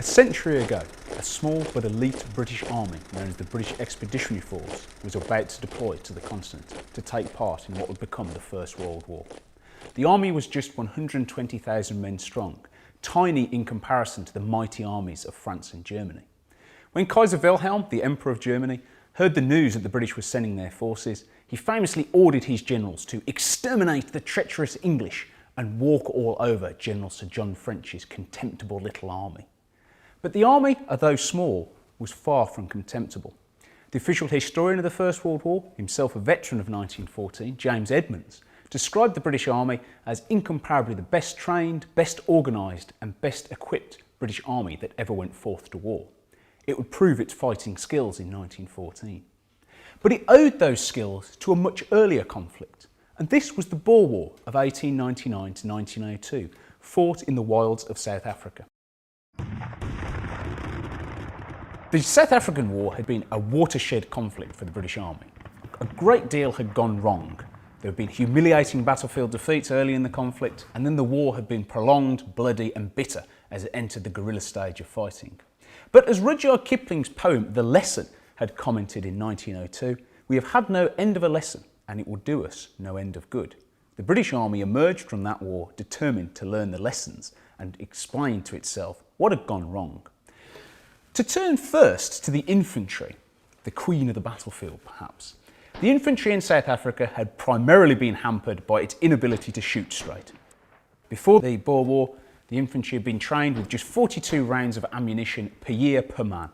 century ago, a small but elite British army known as the British Expeditionary Force was about to deploy to the continent to take part in what would become the First World War. The army was just 120,000 men strong, tiny in comparison to the mighty armies of France and Germany. When Kaiser Wilhelm, the Emperor of Germany, heard the news that the British were sending their forces, he famously ordered his generals to exterminate the treacherous English and walk all over General Sir John French's contemptible little army. But the army, although small, was far from contemptible. The official historian of the First World War, himself a veteran of 1914, James Edmonds, described the British Army as incomparably the best trained, best organised and best equipped British Army that ever went forth to war. It would prove its fighting skills in 1914. But it owed those skills to a much earlier conflict, and this was the Boer War of 1899 to 1902, fought in the wilds of South Africa. The South African War had been a watershed conflict for the British Army. A great deal had gone wrong. There had been humiliating battlefield defeats early in the conflict, and then the war had been prolonged, bloody and bitter as it entered the guerrilla stage of fighting. But as Rudyard Kipling's poem The Lesson had commented in 1902, we have had no end of a lesson and it will do us no end of good. The British Army emerged from that war determined to learn the lessons and explain to itself what had gone wrong. To turn first to the infantry, the queen of the battlefield perhaps. The infantry in South Africa had primarily been hampered by its inability to shoot straight. Before the Boer War, the infantry had been trained with just 42 rounds of ammunition per year per man.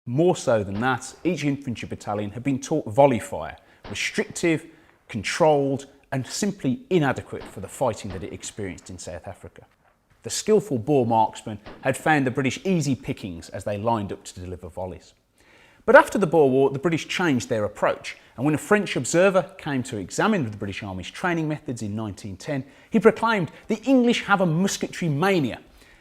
More so than that, each infantry battalion had been taught volley fire, restrictive, controlled and simply inadequate for the fighting that it experienced in South Africa. The skillful Boer marksmen had found the British easy pickings as they lined up to deliver volleys. But after the Boer War, the British changed their approach, and when a French observer came to examine the British Army's training methods in 1910, he proclaimed, "The English have a musketry mania,"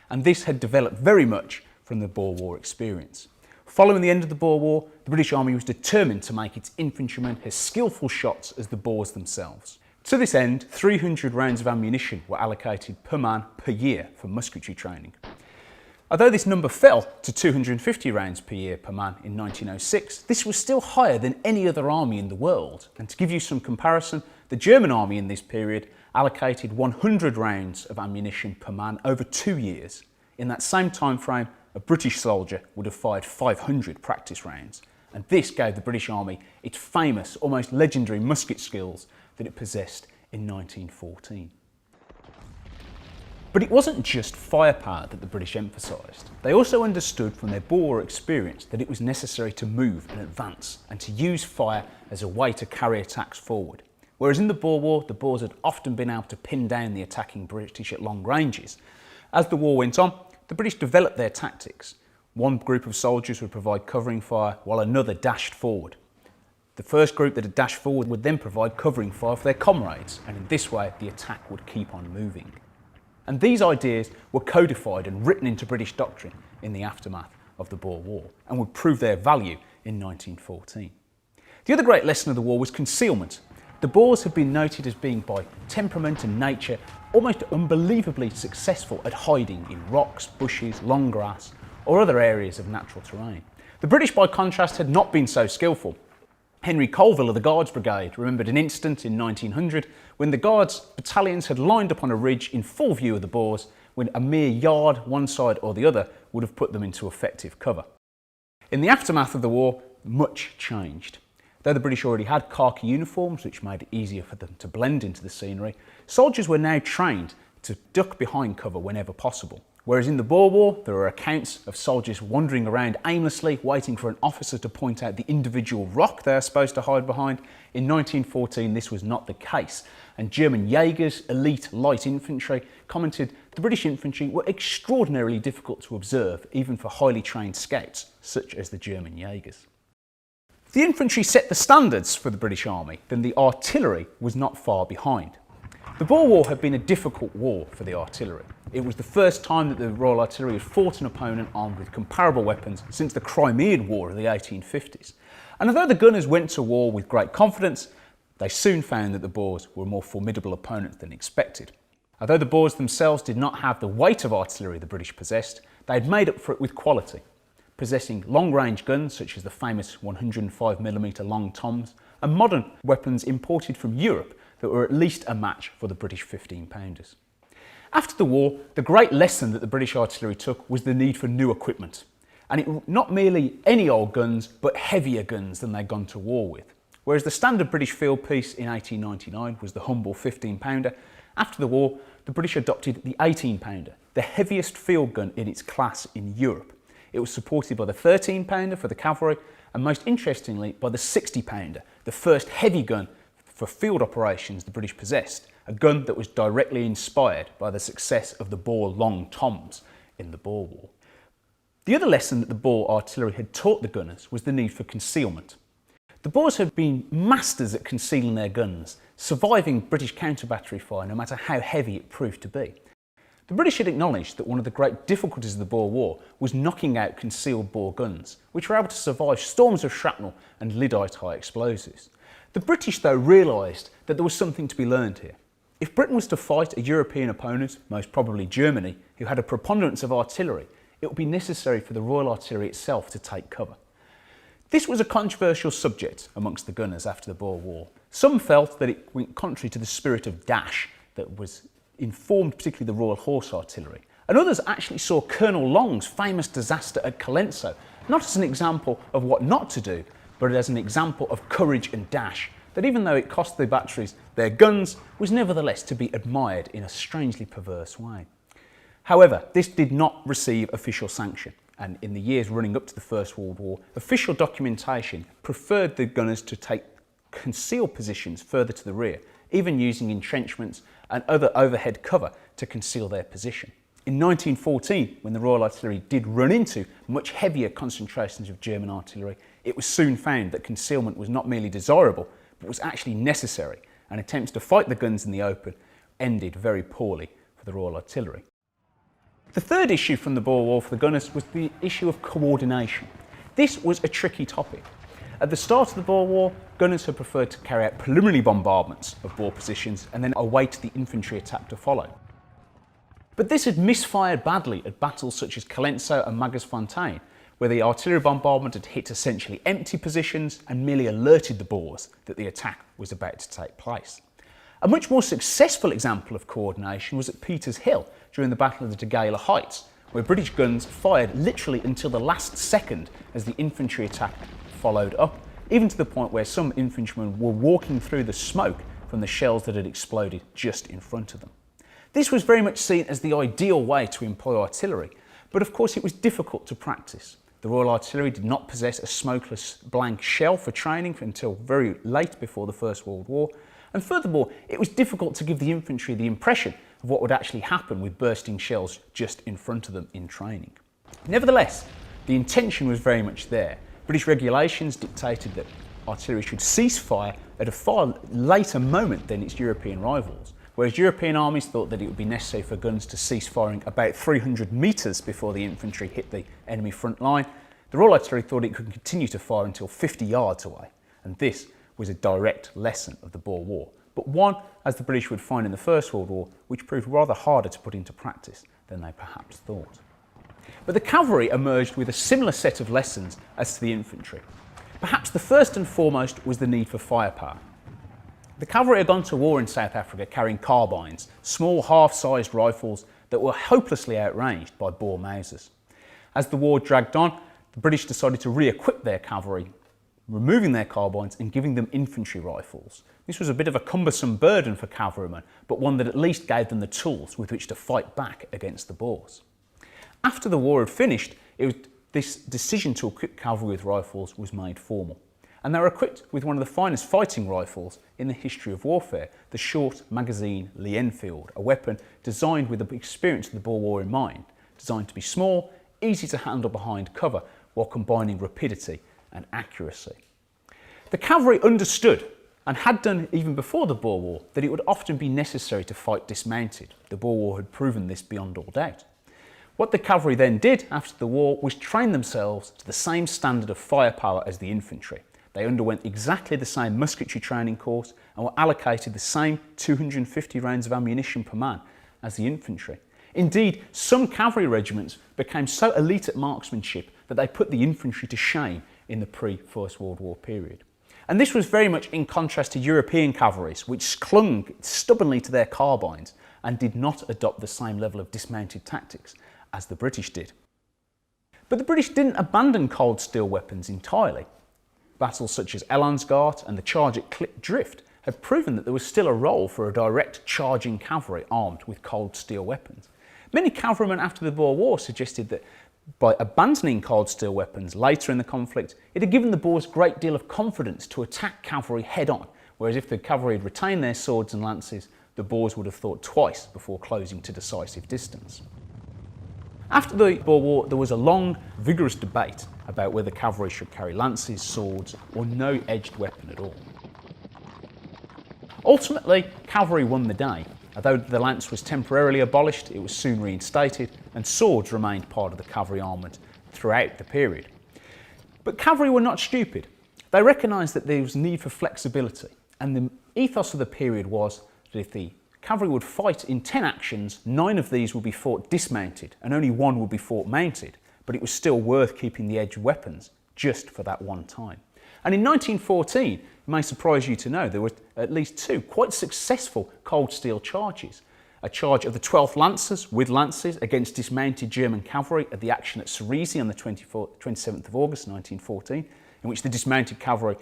and this had developed very much from the Boer War experience. Following the end of the Boer War, the British Army was determined to make its infantrymen as skillful shots as the Boers themselves. To this end, 300 rounds of ammunition were allocated per man per year for musketry training. Although this number fell to 250 rounds per year per man in 1906, this was still higher than any other army in the world. And to give you some comparison, the German army in this period allocated 100 rounds of ammunition per man over 2 years. In that same time frame, a British soldier would have fired 500 practice rounds. And this gave the British Army its famous, almost legendary musket skills that it possessed in 1914. But it wasn't just firepower that the British emphasised. They also understood from their Boer War experience that it was necessary to move and advance and to use fire as a way to carry attacks forward. Whereas in the Boer War, the Boers had often been able to pin down the attacking British at long ranges. As the war went on, the British developed their tactics. One group of soldiers would provide covering fire while another dashed forward. The first group that had dashed forward would then provide covering fire for their comrades, and in this way the attack would keep on moving. And these ideas were codified and written into British doctrine in the aftermath of the Boer War and would prove their value in 1914. The other great lesson of the war was concealment. The Boers had been noted as being by temperament and nature almost unbelievably successful at hiding in rocks, bushes, long grass or other areas of natural terrain. The British by contrast had not been so skillful. Henry Colville of the Guards Brigade remembered an incident in 1900 when the Guards battalions had lined up on a ridge in full view of the Boers when a mere yard one side or the other would have put them into effective cover. In the aftermath of the war, much changed. Though the British already had khaki uniforms which made it easier for them to blend into the scenery, soldiers were now trained to duck behind cover whenever possible. Whereas in the Boer War, there are accounts of soldiers wandering around aimlessly, waiting for an officer to point out the individual rock they are supposed to hide behind. In 1914, this was not the case, and German Jaegers, elite light infantry, commented the British infantry were extraordinarily difficult to observe, even for highly trained scouts, such as the German Jaegers. The infantry set the standards for the British Army, then the artillery was not far behind. The Boer War had been a difficult war for the artillery. It was the first time that the Royal Artillery had fought an opponent armed with comparable weapons since the Crimean War of the 1850s. And although the gunners went to war with great confidence, they soon found that the Boers were a more formidable opponent than expected. Although the Boers themselves did not have the weight of artillery the British possessed, they had made up for it with quality, possessing long-range guns such as the famous 105mm long toms and modern weapons imported from Europe that were at least a match for the British 15-pounders. After the war, the great lesson that the British artillery took was the need for new equipment, and it not merely any old guns, but heavier guns than they'd gone to war with. Whereas the standard British field piece in 1899 was the humble 15-pounder, after the war, the British adopted the 18-pounder, the heaviest field gun in its class in Europe. It was supported by the 13-pounder for the cavalry, and most interestingly, by the 60-pounder, the first heavy gun for field operations the British possessed, a gun that was directly inspired by the success of the Boer long toms in the Boer War. The other lesson that the Boer artillery had taught the gunners was the need for concealment. The Boers had been masters at concealing their guns, surviving British counter-battery fire no matter how heavy it proved to be. The British had acknowledged that one of the great difficulties of the Boer War was knocking out concealed Boer guns, which were able to survive storms of shrapnel and lyddite-high explosives. The British, though, realised that there was something to be learned here. If Britain was to fight a European opponent, most probably Germany, who had a preponderance of artillery, it would be necessary for the Royal Artillery itself to take cover. This was a controversial subject amongst the gunners after the Boer War. Some felt that it went contrary to the spirit of dash that was informed particularly the Royal Horse Artillery, and others actually saw Colonel Long's famous disaster at Colenso not as an example of what not to do, but as an example of courage and dash, that even though it cost the batteries their guns, was nevertheless to be admired in a strangely perverse way. However, this did not receive official sanction, and in the years running up to the First World War, official documentation preferred the gunners to take concealed positions further to the rear, even using entrenchments and other overhead cover to conceal their position. In 1914, when the Royal Artillery did run into much heavier concentrations of German artillery, it was soon found that concealment was not merely desirable, but was actually necessary, and attempts to fight the guns in the open ended very poorly for the Royal Artillery. The third issue from the Boer War for the gunners was the issue of coordination. This was a tricky topic. At the start of the Boer War, gunners had preferred to carry out preliminary bombardments of Boer positions and then await the infantry attack to follow. But this had misfired badly at battles such as Colenso and Magersfontein, where the artillery bombardment had hit essentially empty positions and merely alerted the Boers that the attack was about to take place. A much more successful example of coordination was at Peters Hill during the Battle of the Tugela Heights, where British guns fired literally until the last second as the infantry attack followed up, even to the point where some infantrymen were walking through the smoke from the shells that had exploded just in front of them. This was very much seen as the ideal way to employ artillery, but of course it was difficult to practice. The Royal Artillery did not possess a smokeless blank shell for training until very late before the First World War, and furthermore, it was difficult to give the infantry the impression of what would actually happen with bursting shells just in front of them in training. Nevertheless, the intention was very much there. British regulations dictated that artillery should cease fire at a far later moment than its European rivals, whereas European armies thought that it would be necessary for guns to cease firing about 300 metres before the infantry hit the enemy front line. The Royal Artillery thought it could continue to fire until 50 yards away, and this was a direct lesson of the Boer War, but one, as the British would find in the First World War, which proved rather harder to put into practice than they perhaps thought. But the cavalry emerged with a similar set of lessons as to the infantry. Perhaps the first and foremost was the need for firepower. The cavalry had gone to war in South Africa carrying carbines, small half-sized rifles that were hopelessly outranged by Boer Mausers. As the war dragged on, the British decided to re-equip their cavalry, removing their carbines and giving them infantry rifles. This was a bit of a cumbersome burden for cavalrymen, but one that at least gave them the tools with which to fight back against the Boers. After the war had finished, this decision to equip cavalry with rifles was made formal, and they were equipped with one of the finest fighting rifles in the history of warfare, the short magazine Lee Enfield, a weapon designed with the experience of the Boer War in mind, designed to be small, easy to handle behind cover, while combining rapidity and accuracy. The cavalry understood, and had done even before the Boer War, that it would often be necessary to fight dismounted. The Boer War had proven this beyond all doubt. What the cavalry then did after the war was train themselves to the same standard of firepower as the infantry. They underwent exactly the same musketry training course and were allocated the same 250 rounds of ammunition per man as the infantry. Indeed, some cavalry regiments became so elite at marksmanship that they put the infantry to shame in the pre-First World War period. And this was very much in contrast to European cavalries, which clung stubbornly to their carbines and did not adopt the same level of dismounted tactics as the British did. But the British didn't abandon cold steel weapons entirely. Battles such as Elansgate and the charge at Clip Drift had proven that there was still a role for a direct charging cavalry armed with cold steel weapons. Many cavalrymen after the Boer War suggested that by abandoning cold steel weapons later in the conflict, it had given the Boers a great deal of confidence to attack cavalry head-on, whereas if the cavalry had retained their swords and lances, the Boers would have thought twice before closing to decisive distance. After the Boer War, there was a long, vigorous debate about whether cavalry should carry lances, swords, or no edged weapon at all. Ultimately, cavalry won the day. Although the lance was temporarily abolished, it was soon reinstated, and swords remained part of the cavalry armament throughout the period. But cavalry were not stupid. They recognised that there was need for flexibility, and the ethos of the period was that if the cavalry would fight in 10 actions, 9 of these would be fought dismounted, and only 1 would be fought mounted, but it was still worth keeping the edged weapons just for that one time. And in 1914, it may surprise you to know, there were at least 2 quite successful cold steel charges. A charge of the 12th Lancers with lances against dismounted German cavalry at the action at Cerisy on the 27th of August 1914, in which the dismounted cavalry,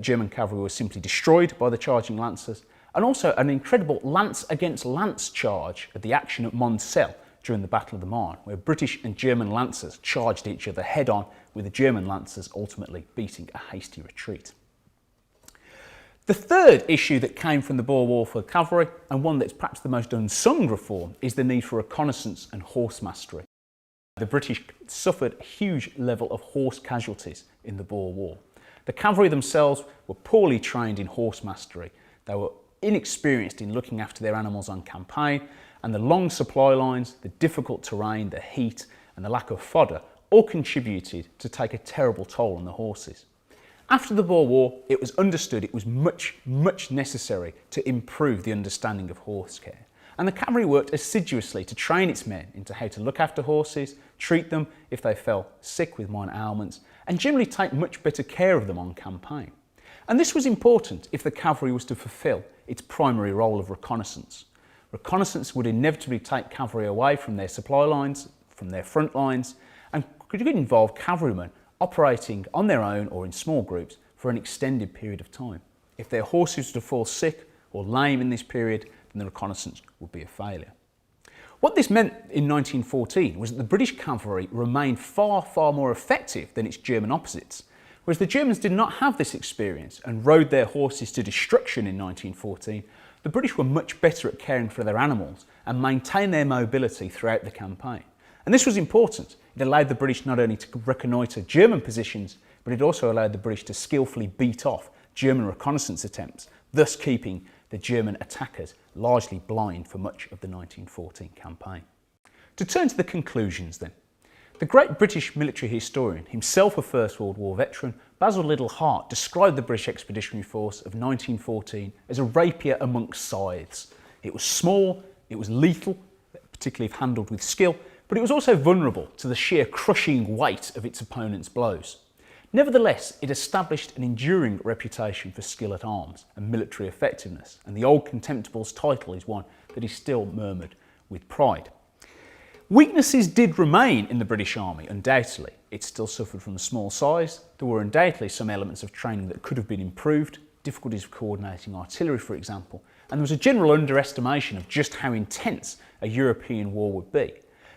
German cavalry was simply destroyed by the charging Lancers, and also an incredible lance against lance charge at the action at Moncel during the Battle of the Marne, where British and German Lancers charged each other head-on, with the German Lancers ultimately beating a hasty retreat. The third issue that came from the Boer War for cavalry, and one that's perhaps the most unsung reform, is the need for reconnaissance and horse mastery. The British suffered a huge level of horse casualties in the Boer War. The cavalry themselves were poorly trained in horse mastery. They were inexperienced in looking after their animals on campaign, and the long supply lines, the difficult terrain, the heat, and the lack of fodder all contributed to take a terrible toll on the horses. After the Boer War, it was understood it was much necessary to improve the understanding of horse care. And the cavalry worked assiduously to train its men into how to look after horses, treat them if they fell sick with minor ailments, and generally take much better care of them on campaign. And this was important if the cavalry was to fulfil its primary role of reconnaissance. Reconnaissance would inevitably take cavalry away from their supply lines, from their front lines, and could involve cavalrymen operating on their own or in small groups for an extended period of time. If their horses were to fall sick or lame in this period, then the reconnaissance would be a failure. What this meant in 1914 was that the British cavalry remained far more effective than its German opposites. Whereas the Germans did not have this experience and rode their horses to destruction in 1914, the British were much better at caring for their animals and maintained their mobility throughout the campaign. And this was important. It allowed the British not only to reconnoitre German positions, but it also allowed the British to skillfully beat off German reconnaissance attempts, thus keeping the German attackers largely blind for much of the 1914 campaign. To turn to the conclusions then. The great British military historian, himself a First World War veteran, Basil Liddell Hart, described the British Expeditionary Force of 1914 as a rapier amongst scythes. It was small, it was lethal, particularly if handled with skill, but it was also vulnerable to the sheer crushing weight of its opponent's blows. Nevertheless, it established an enduring reputation for skill at arms and military effectiveness, and the Old Contemptible's title is one that is still murmured with pride. Weaknesses did remain in the British Army, undoubtedly. It still suffered from a small size. There were undoubtedly some elements of training that could have been improved, difficulties of coordinating artillery, for example, and there was a general underestimation of just how intense a European war would be.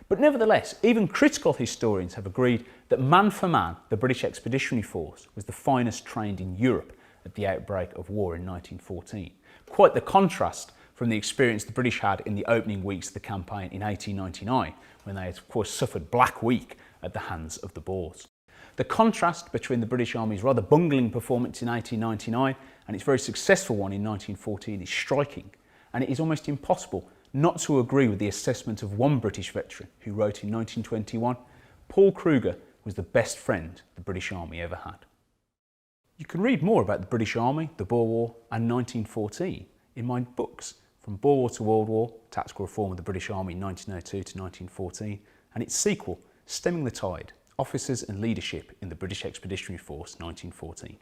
But nevertheless, even critical historians have agreed that man for man, the British Expeditionary Force was the finest trained in Europe at the outbreak of war in 1914. Quite the contrast from the experience the British had in the opening weeks of the campaign in 1899, when they had of course suffered Black Week at the hands of the Boers. The contrast between the British Army's rather bungling performance in 1899 and its very successful one in 1914 is striking, and it is almost impossible not to agree with the assessment of one British veteran who wrote in 1921, "Paul Kruger was the best friend the British Army ever had." You can read more about the British Army, the Boer War and 1914 in my books, from Boer War to World War, Tactical Reform of the British Army 1902 to 1914, and its sequel, Stemming the Tide, Officers and Leadership in the British Expeditionary Force 1914.